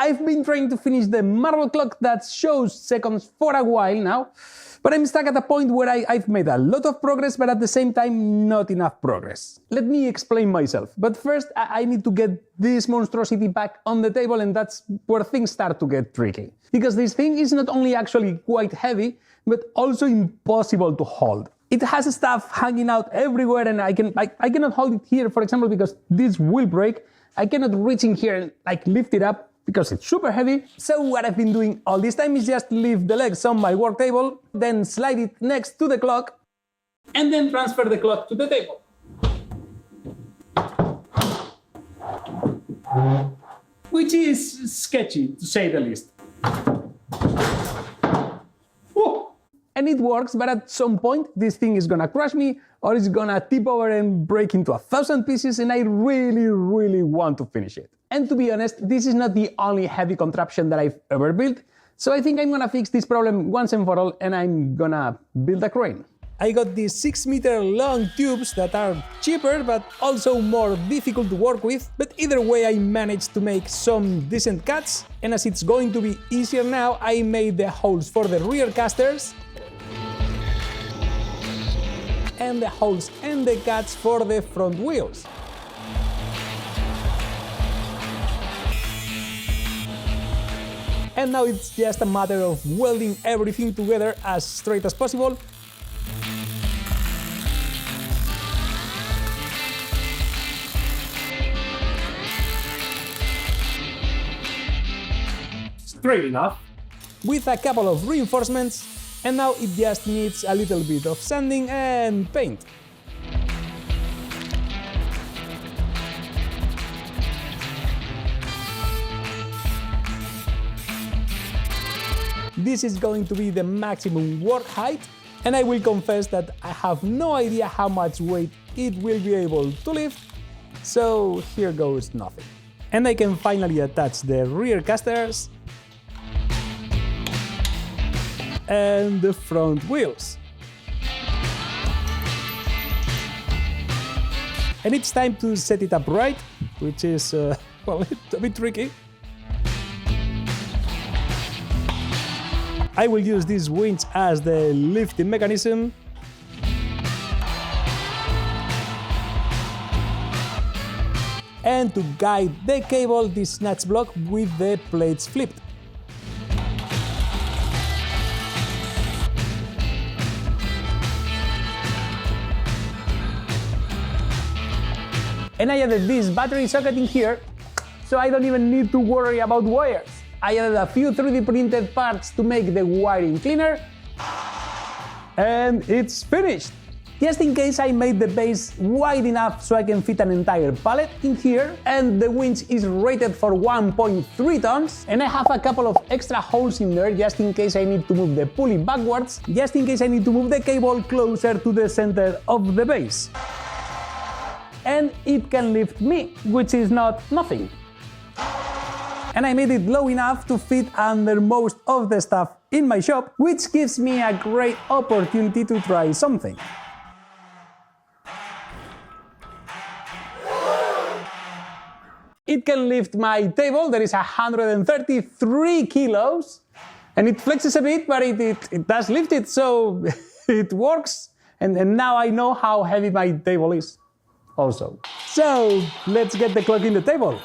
I've been trying to finish the marble clock that shows seconds for a while now, but I'm stuck at a point where I've made a lot of progress, but at the same time not enough progress. Let me explain myself. But first, I need to get this monstrosity back on the table, and that's where things start to get tricky. Because this thing is not only actually quite heavy, but also impossible to hold. It has stuff hanging out everywhere, and I cannot hold it here, for example, because this will break. I cannot reach in here and lift it up because it's super heavy. So what I've been doing all this time is just leave the legs on my work table, then slide it next to the clock, and then transfer the clock to the table. Which is sketchy, to say the least. And it works, but at some point this thing is gonna crush me, or it's gonna tip over and break into 1,000 pieces, and I really, really want to finish it. And to be honest, this is not the only heavy contraption that I've ever built, so I think I'm gonna fix this problem once and for all, and I'm gonna build a crane. I got these 6-meter long tubes that are cheaper but also more difficult to work with, but either way I managed to make some decent cuts, and as it's going to be easier now, I made the holes for the rear casters and the holes and the cuts for the front wheels. And now it's just a matter of welding everything together as straight as possible. Straight enough. With a couple of reinforcements, and now it just needs a little bit of sanding and paint. This is going to be the maximum work height, and I will confess that I have no idea how much weight it will be able to lift, so here goes nothing. And I can finally attach the rear casters and the front wheels. And it's time to set it up right, which is, well, it's a bit tricky. I will use this winch as the lifting mechanism. And to guide the cable, this notch block with the plates flipped. And I added this battery socket in here, so I don't even need to worry about wires. I added a few 3D printed parts to make the wiring cleaner, and it's finished. Just in case, I made the base wide enough so I can fit an entire pallet in here, and the winch is rated for 1.3 tons, and I have a couple of extra holes in there just in case I need to move the pulley backwards, just in case I need to move the cable closer to the center of the base. And it can lift me, which is not nothing. And I made it low enough to fit under most of the stuff in my shop, which gives me a great opportunity to try something. It can lift my table, that is 133 kilos, and it flexes a bit, but it does lift it, so it works. And now I know how heavy my table is also. So let's get the clock in the table.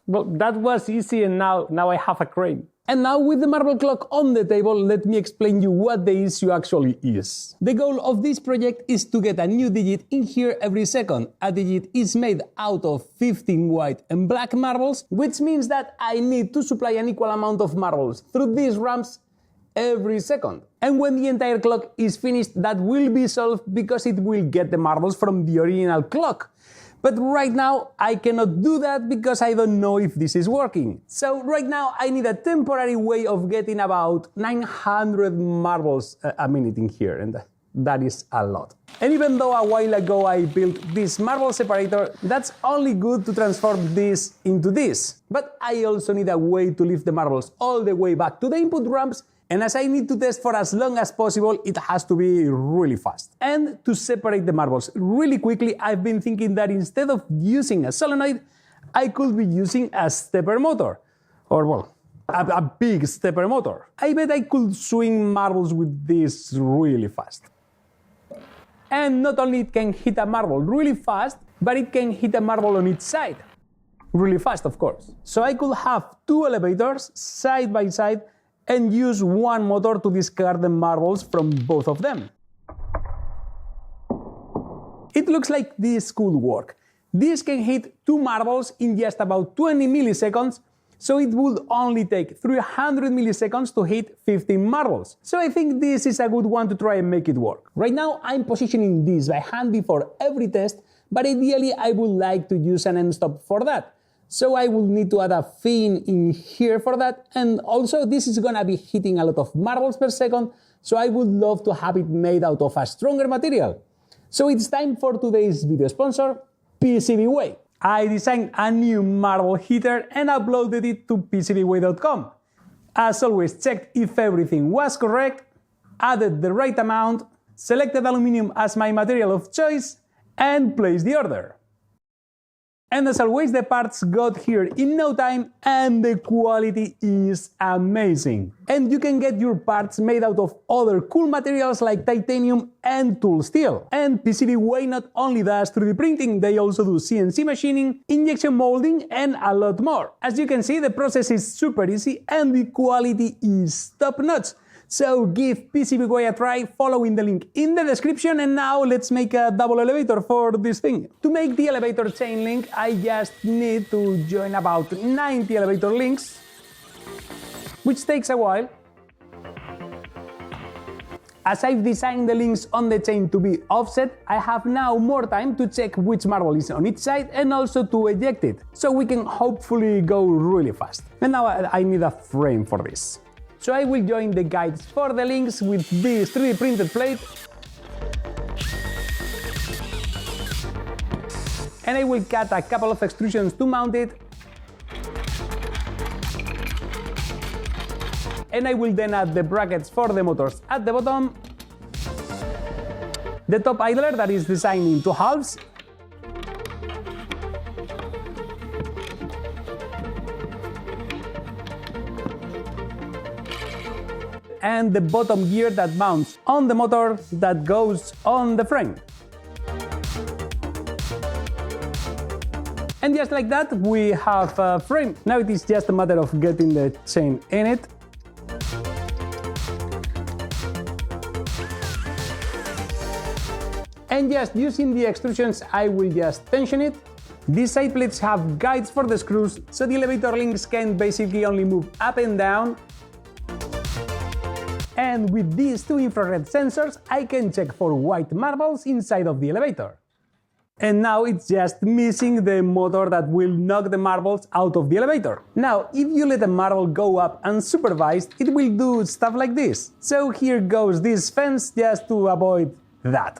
Well, that was easy, and now I have a crane. And now with the marble clock on the table, let me explain you what the issue actually is. The goal of this project is to get a new digit in here every second. A digit is made out of 15 white and black marbles, which means that I need to supply an equal amount of marbles through these ramps every second. And when the entire clock is finished, that will be solved because it will get the marbles from the original clock. But right now, I cannot do that because I don't know if this is working. So right now, I need a temporary way of getting about 900 marbles a minute in here, and that is a lot. And even though a while ago I built this marble separator, that's only good to transform this into this. But I also need a way to lift the marbles all the way back to the input ramps And as I need to test for as long as possible, it has to be really fast. And to separate the marbles really quickly, I've been thinking that instead of using a solenoid, I could be using a stepper motor. Or well, a big stepper motor. I bet I could swing marbles with this really fast. And not only it can hit a marble really fast, but it can hit a marble on its side. Really fast, of course. So I could have two elevators side by side and use one motor to discard the marbles from both of them. It looks like this could work. This can hit two marbles in just about 20 milliseconds, so it would only take 300 milliseconds to hit 15 marbles. So I think this is a good one to try and make it work. Right now I'm positioning this by hand before every test, but ideally I would like to use an end stop for that. So I will need to add a fin in here for that, and also this is gonna be hitting a lot of marbles per second, so I would love to have it made out of a stronger material. So it's time for today's video sponsor, PCBWay. I designed a new marble heater and uploaded it to PCBWay.com. As always, checked if everything was correct, added the right amount, selected aluminum as my material of choice, and placed the order. And as always, the parts got here in no time and the quality is amazing. And you can get your parts made out of other cool materials like titanium and tool steel. And PCBWay not only does 3D printing, they also do CNC machining, injection molding, and a lot more. As you can see, the process is super easy and the quality is top notch. So give PCBWay a try following the link in the description, and now let's make a double elevator for this thing. To make the elevator chain link, I just need to join about 90 elevator links, which takes a while. As I've designed the links on the chain to be offset, I have now more time to check which marble is on each side and also to eject it, so we can hopefully go really fast. And now I need a frame for this. So I will join the guides for the links with this 3D printed plate, and I will cut a couple of extrusions to mount it, and I will then add the brackets for the motors at the bottom, the top idler that is designed in two halves, and the bottom gear that mounts on the motor that goes on the frame. And just like that, we have a frame. Now it is just a matter of getting the chain in it. And just using the extrusions, I will just tension it. These side plates have guides for the screws, so the elevator links can basically only move up and down. And with these two infrared sensors, I can check for white marbles inside of the elevator. And now it's just missing the motor that will knock the marbles out of the elevator. Now, if you let a marble go up unsupervised, it will do stuff like this. So here goes this fence just to avoid that.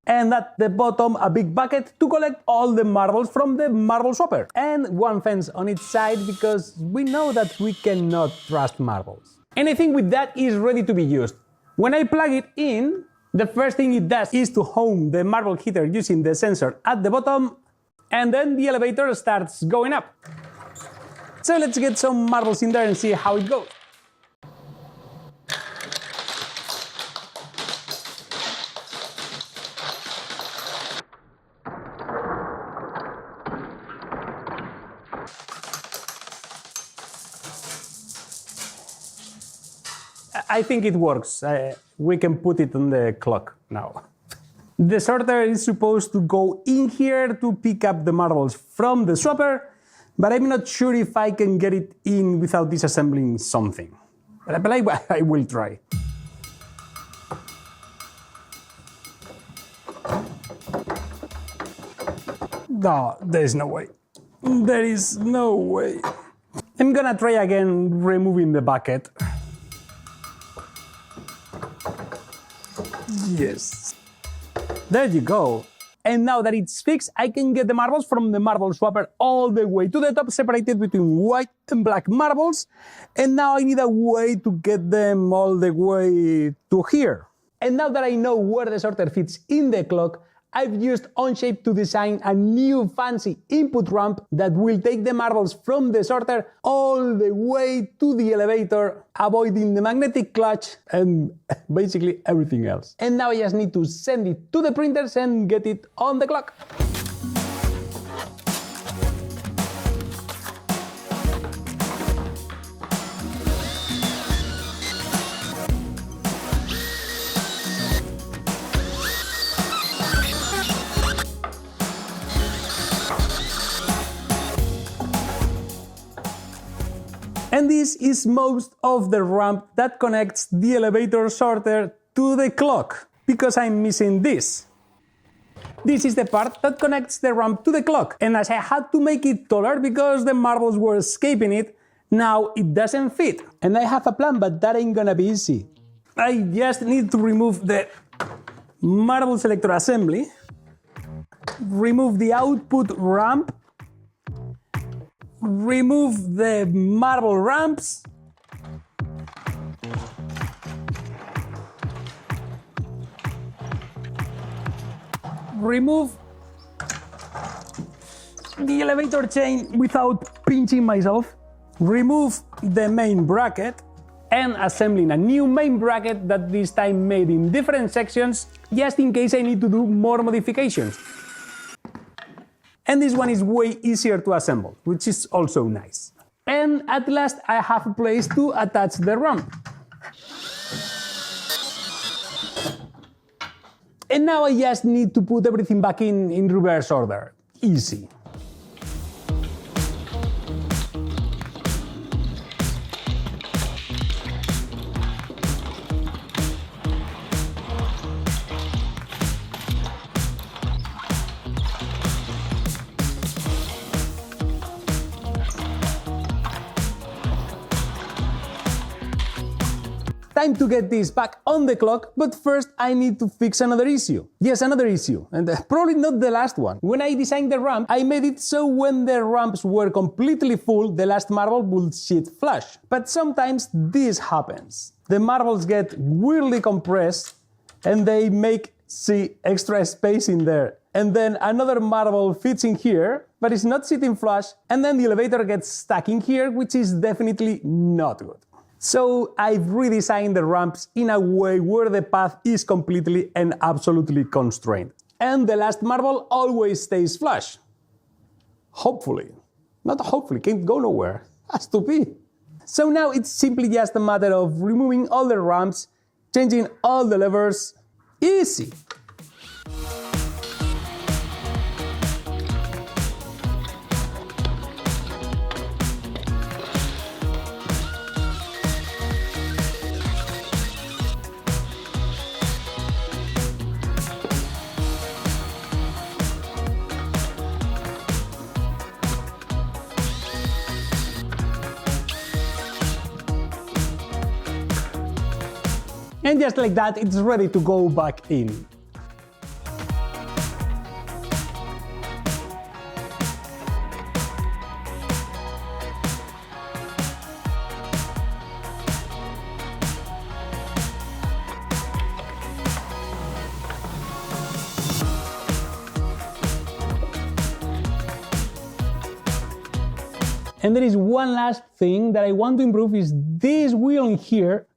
And at the bottom, a big bucket to collect all the marbles from the marble swapper. And one fence on its side because we know that we cannot trust marbles. Anything with that is ready to be used. When I plug it in, the first thing it does is to home the marble heater using the sensor at the bottom, and then the elevator starts going up. So let's get some marbles in there and see how it goes. I think it works. We can put it on the clock now. The sorter is supposed to go in here to pick up the marbles from the swapper, but I'm not sure if I can get it in without disassembling something. But I will try. No, there is no way. There is no way. I'm gonna try again removing the bucket. Yes. There you go. and now that it's fixed, I can get the marbles from the marble swapper all the way to the top, separated between white and black marbles, and now I need a way to get them all the way to here. And now that I know where the sorter fits in the clock, I've used Onshape to design a new fancy input ramp that will take the marbles from the sorter all the way to the elevator, avoiding the magnetic clutch and basically everything else. And now I just need to send it to the printers and get it on the clock. And this is most of the ramp that connects the elevator sorter to the clock, because I'm missing this. This is the part that connects the ramp to the clock, and as I had to make it taller because the marbles were escaping it, now it doesn't fit. And I have a plan, but that ain't gonna be easy. I just need to remove the marble selector assembly, remove the output ramp, remove the marble ramps, remove the elevator chain without pinching myself, remove the main bracket, and assembling a new main bracket that this time made in different sections, just in case I need to do more modifications. And this one is way easier to assemble, which is also nice. And at last I have a place to attach the ramp. And now I just need to put everything back in reverse order. Easy. Time to get this back on the clock, but first I need to fix another issue. Yes, another issue, and probably not the last one. When I designed the ramp, I made it so when the ramps were completely full, the last marble would sit flush. But sometimes this happens. The marbles get weirdly compressed and they make, see, extra space in there. And then another marble fits in here, but it's not sitting flush, and then the elevator gets stuck in here, which is definitely not good. So I've redesigned the ramps in a way where the path is completely and absolutely constrained. And the last marble always stays flush. Hopefully. Not hopefully, can't go nowhere. Has to be. So now it's simply just a matter of removing all the ramps, changing all the levers. Easy. And just like that, it's ready to go back in. And there is one last thing that I want to improve, is this wheel in here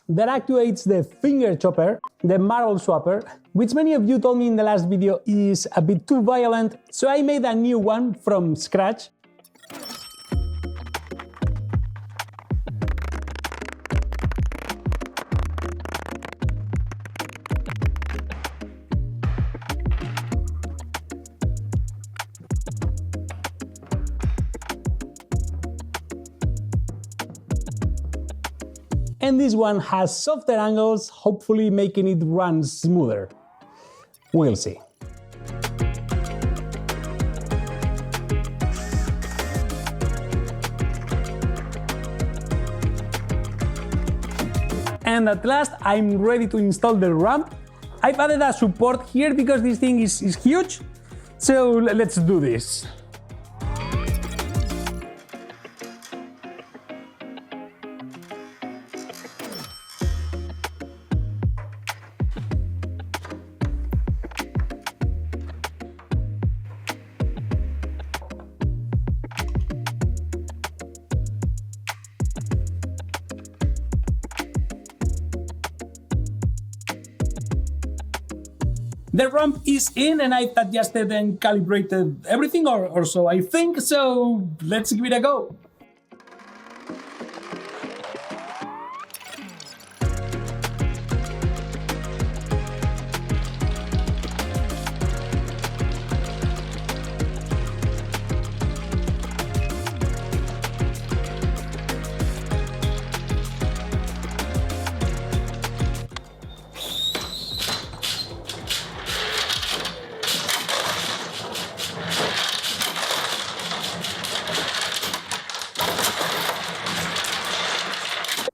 that actuates the finger chopper, the marble swapper, which many of you told me in the last video is a bit too violent, so I made a new one from scratch. And this one has softer angles, hopefully making it run smoother. We'll see. And at last, I'm ready to install the ramp. I've added a support here because this thing is huge. So let's do this. The ramp is in and I've adjusted and calibrated everything, or so I think, so let's give it a go.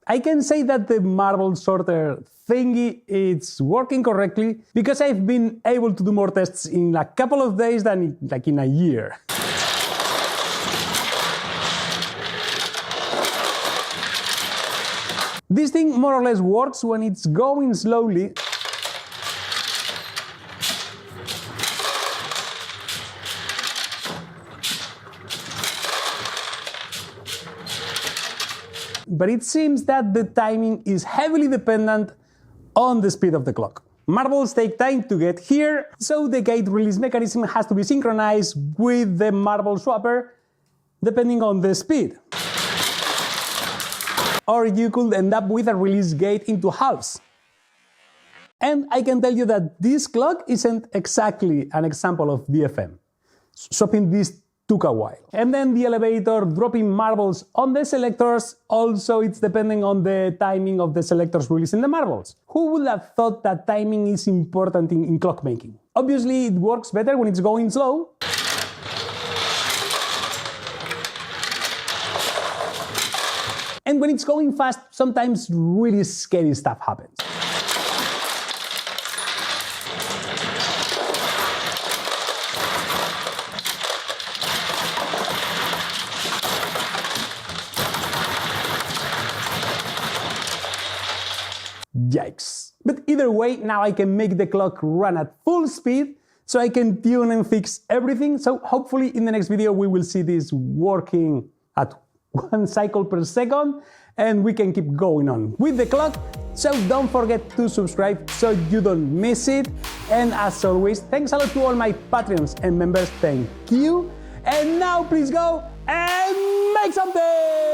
I can say that the marble sorter thingy is working correctly because I've been able to do more tests in a couple of days than like in a year. This thing more or less works when it's going slowly. But it seems that the timing is heavily dependent on the speed of the clock. Marbles take time to get here, so the gate release mechanism has to be synchronized with the marble swapper depending on the speed. Or you could end up with a release gate into halves. And I can tell you that this clock isn't exactly an example of DFM. Swapping this took a while. And then the elevator dropping marbles on the selectors, also it's depending on the timing of the selectors releasing the marbles. Who would have thought that timing is important in clockmaking? Obviously it works better when it's going slow. And when it's going fast, sometimes really scary stuff happens. Yikes. But either way, now I can make the clock run at full speed, so I can tune and fix everything. So hopefully in the next video we will see this working at 1 cycle per second, and we can keep going on with the clock. So don't forget to subscribe so you don't miss it. And as always, thanks a lot to all my Patreons and members. Thank you. And now please go and make something!